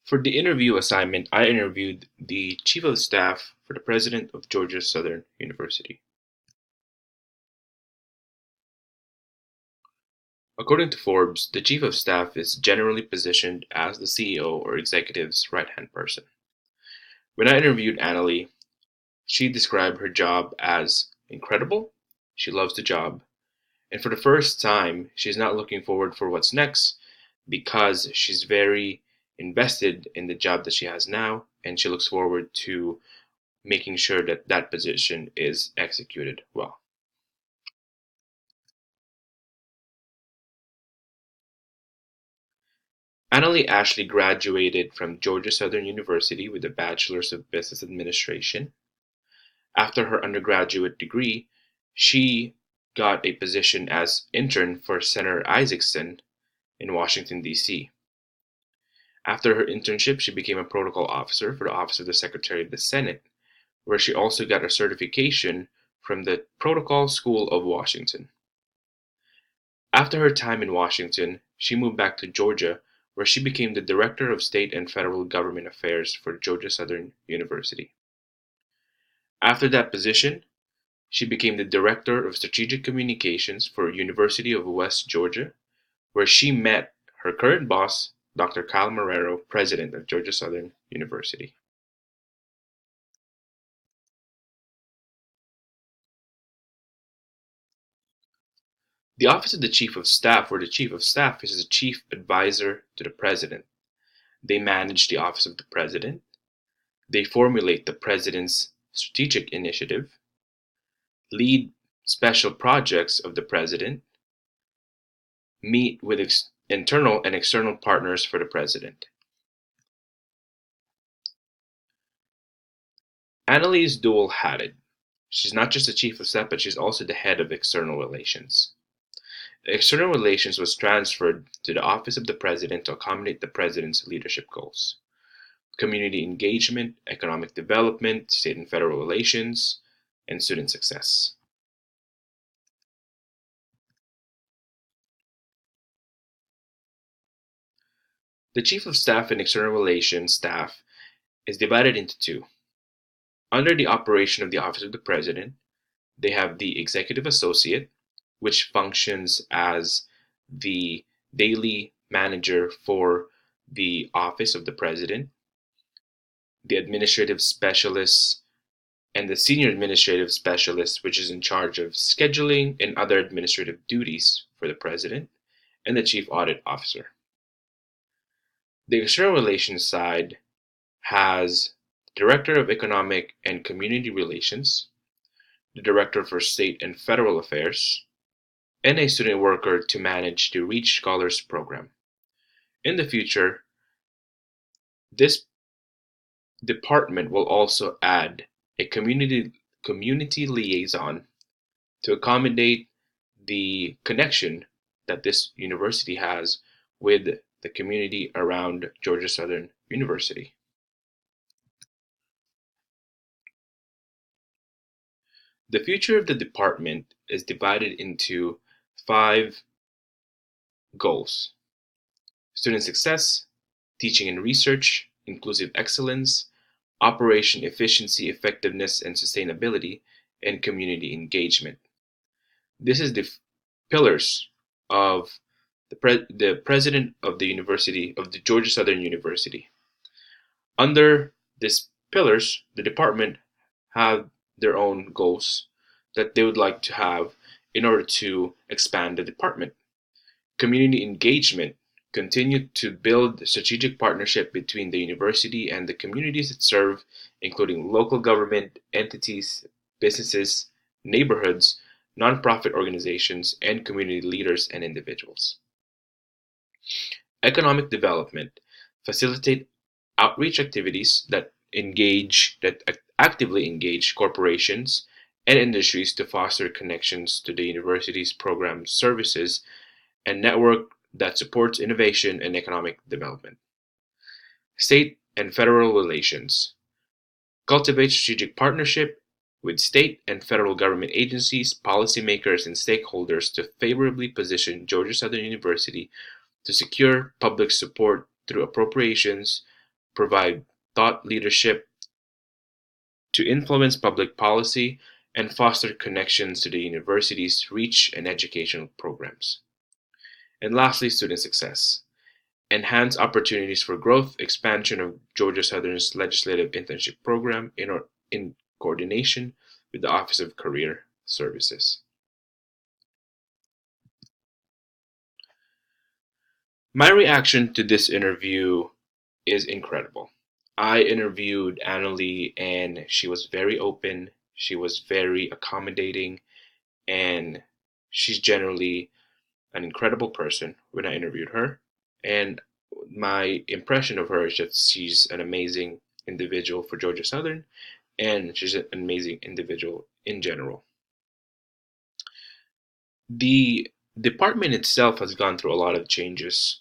For the interview assignment, I interviewed the Chief of Staff for the President of Georgia Southern University. According to Forbes, the Chief of Staff is generally positioned as the CEO or executive's right-hand person. When I interviewed Annalie, she described her job as incredible. She loves the job. And for the first time, she's not looking forward for what's next because she's very invested in the job that she has now, and she looks forward to making sure that that position is executed well. Annalie Ashley graduated from Georgia Southern University with a Bachelor's of Business Administration. After her undergraduate degree, she got a position as intern for Senator Isaacson in Washington, D.C. After her internship, she became a protocol officer for the Office of the Secretary of the Senate, where she also got a certification from the Protocol School of Washington. After her time in Washington, she moved back to Georgia, where she became the Director of State and Federal Government Affairs for Georgia Southern University. After that position, she became the Director of Strategic Communications for University of West Georgia, where she met her current boss, Dr. Kyle Marrero, President of Georgia Southern University. The Office of the Chief of Staff, or the Chief of Staff, is the chief advisor to the President. They manage the Office of the President. They formulate the President's strategic initiative, lead special projects of the President, meet with internal and external partners for the President. Annalie is dual-hatted. She's not just the Chief of Staff, but she's also the head of External Relations. External Relations was transferred to the Office of the President to accommodate the President's leadership goals: community engagement, economic development, state and federal relations, and student success. The Chief of Staff and External Relations staff is divided into two. Under the operation of the Office of the President, they have the Executive Associate, which functions as the daily manager for the Office of the President, the Administrative Specialist, and the Senior Administrative Specialist, which is in charge of scheduling and other administrative duties for the President, and the Chief Audit Officer. The External Relations side has the Director of Economic and Community Relations, the Director for State and Federal Affairs, and a student worker to manage the Reach Scholars Program. In the future, this department will also add a community liaison to accommodate the connection that this university has with the community around Georgia Southern University. The future of the department is divided into 5 goals: student success, teaching and research, inclusive excellence, operation efficiency, effectiveness, and sustainability, and community engagement. This is the pillars of the president of the University of the Georgia Southern University. Under these pillars, the department have their own goals that they would like to have in order to expand the department. Community engagement: continue to build strategic partnership between the university and the communities it serves, including local government entities, businesses, neighborhoods, nonprofit organizations, and community leaders and individuals. Economic development: facilitate outreach activities that actively engage corporations and industries to foster connections to the university's program services and network that supports innovation and economic development. State and federal relations: cultivate strategic partnership with state and federal government agencies, policymakers, and stakeholders to favorably position Georgia Southern University to secure public support through appropriations, provide thought leadership, to influence public policy, and foster connections to the university's reach and educational programs. And lastly, student success. Enhance opportunities for growth, expansion of Georgia Southern's legislative internship program in coordination with the Office of Career Services. My reaction to this interview is incredible. I interviewed Annalie and she was very open, she was very accommodating, and she's generally an incredible person when I interviewed her. And my impression of her is that she's an amazing individual for Georgia Southern, and she's an amazing individual in general. The department itself has gone through a lot of changes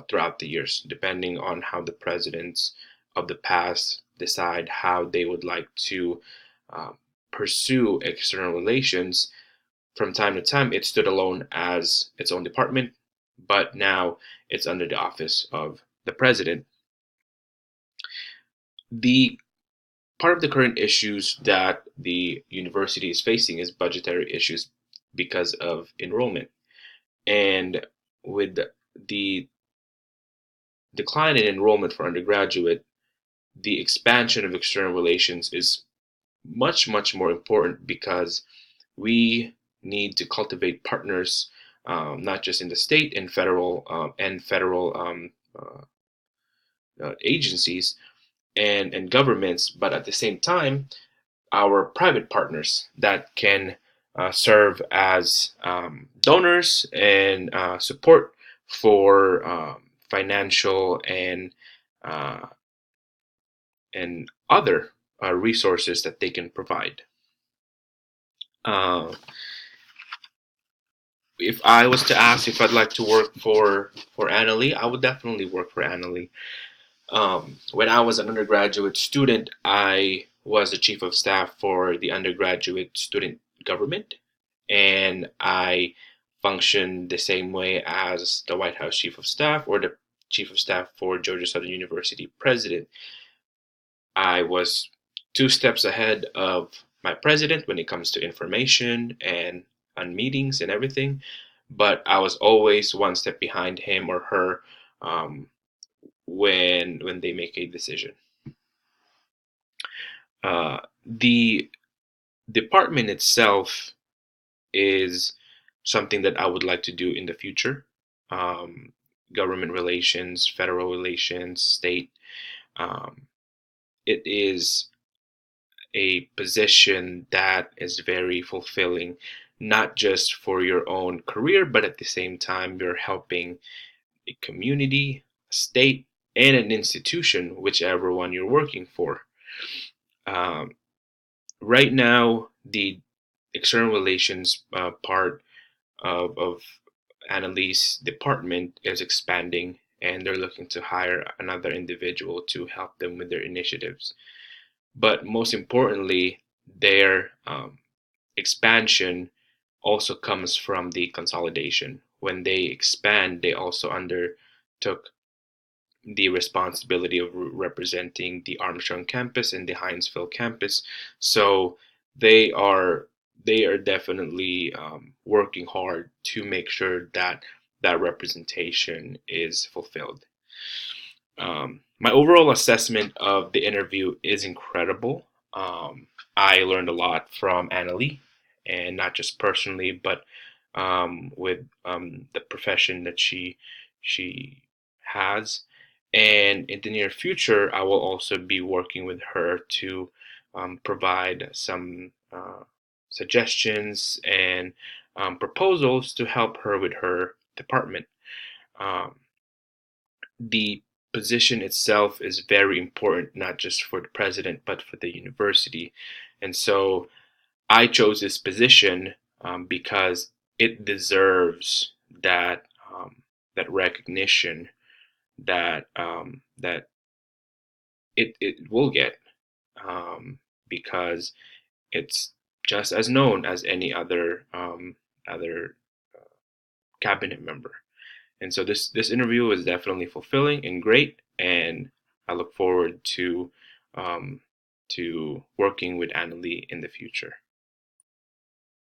throughout the years, depending on how the presidents of the past decide how they would like to uh, pursue external relations. From time to time, it stood alone as its own department, but now it's under the office of the president. The part of the current issues that the university is facing is budgetary issues because of enrollment. And with the decline in enrollment for undergraduate, the expansion of external relations is much, much more important because we need to cultivate partners, not just in the state and federal agencies and governments, but at the same time, our private partners that can serve as donors and support for financial uh, and other resources that they can provide. Uh, if I was to ask if I'd like to work for Annalie, I would definitely work for Annalie. When I was an undergraduate student, I was the chief of staff for the undergraduate student government, and I functioned the same way as the White House chief of staff or the chief of staff for Georgia Southern University president. I was two steps ahead of my president when it comes to information and on meetings and everything, but I was always one step behind him or her um, when they make a decision. The department itself is something that I would like to do in the future. Um, Government relations, federal relations, state. Um, it is a position that is very fulfilling, not just for your own career, but at the same time, you're helping a community, a state, and an institution, whichever one you're working for. Um, right now, the external relations part of Annalise department is expanding, and they're looking to hire another individual to help them with their initiatives. But most importantly, their expansion also comes from the consolidation. When they expand, they also undertook the responsibility of representing the Armstrong campus and the Hinesville campus. So they are they are definitely working hard to make sure that that representation is fulfilled. My overall assessment of the interview is incredible. I learned a lot from Annalie, and not just personally, but with the profession that she has. And in the near future, I will also be working with her to provide some suggestions and proposals to help her with her department. Um, the position itself is very important, not just for the president, but for the university. And so I chose this position because it deserves that recognition that it will get because it's just as known as any other cabinet member. And so this interview was definitely fulfilling and great, and I look forward to working with Annalie in the future.